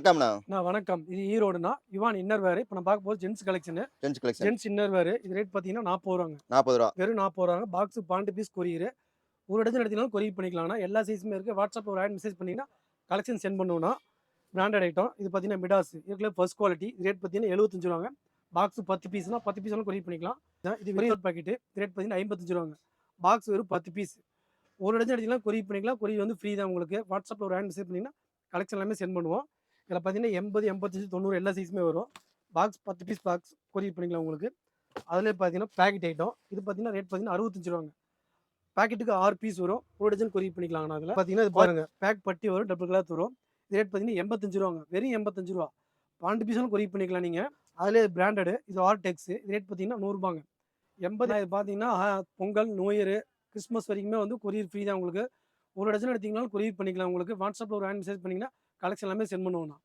வணக்கம்ண்ணா. வணக்கம். இது ஈரோடுண்ணா. Yuan innerwear. இப்ப நம்ம பார்க்க போறது gents collection. Gents collection. Gents innerwear. இது ரேட் பார்த்தீங்கன்னா ரூ. 40 ரூ. 40. வெறும் ரூ. 40 பாக்ஸ் 12 பீஸ் கொரியரு. ஒரு டஜன் எடுத்தீங்கனாலும் கொரியர் பண்ணிக்கலாம்ண்ணா. எல்லா சைஸுமே இருக்கு. WhatsAppல ஒரு ஆட் மெசேஜ் பண்ணீங்கன்னா, கலெக்ஷன் சென்ட் பண்ணுவோம்ண்ணா. Branded item. இது பார்த்தீங்கன்னா மிடாஸ். இதுல ஃபர்ஸ்ட் குவாலிட்டி. இது ரேட் பார்த்தீங்கன்னா ரூ. 75. பாக்ஸ் 10 பீஸ்னா 10 பீஸ் கொரியர் பண்ணிக்கலாம். இது வெறும் பாக்கெட். இது ரேட் பார்த்தீங்கன்னா ரூ. 55. பாக்ஸ் வெறும் 10 பீஸ். ஒரு டஜன் எடுத்தீங்கன்னா கொரியர் பண்ணிக்கலாம். கொரியர் வந்து ஃப்ரீ தான் உங்களுக்கு. WhatsAppல ஒரு ஆட் மெசேஜ் பண்ணீங்கன்னா, கலெக்ஷன் எல்லாமே சென்ட் பண்ணுவோம். இதில் பார்த்தீங்கன்னா 80, 85, 90 எல்லா சைஸுமே வரும். பாக்ஸ் 10 பீஸ் பாக்ஸ் கொரியர் பண்ணிக்கலாம் உங்களுக்கு. அதிலே பார்த்தீங்கன்னா பேக்கெட் ஐட்டம். இது பார்த்தீங்கன்னா ரேட் பார்த்தீங்கன்னா ரூ. 65. பேக்கெட்டுக்கு 6 பீஸ் வரும். ஒரு டஜன் கொரியர் பண்ணிக்கலாங்கண்ணா. அதில் பார்த்தீங்கன்னா இது பாருங்க பேக் பட்டி வரும். டபுள் கிளாத் வரும். இது ரேட் பார்த்தீங்கன்னா ரூ. 85. வெறும் ரூ. 85. 12 பீஸாலும் கொரியர் பண்ணிக்கலாம் நீங்கள். அதிலே பிராண்டடு. இது ஆர்டெக்ஸ். இது ரேட் பார்த்தீங்கன்னா ரூ. 100. 80 இது பார்த்தீங்கன்னா பொங்கல், நியூ இயர், கிறிஸ்மஸ் வரைக்குமே வந்து கொரியர் ஃப்ரீ தான் உங்களுக்கு. ஒரு டஜன் எடுத்தீங்கனாலும் கொரியர் பண்ணிக்கலாம் உங்களுக்கு. WhatsAppல ஒரு ஆட் மெசேஜ் பண்ணீங்கன்னா, கலெக்ஷன் எல்லாமே சென்ட் பண்ணுவோம்ண்ணா.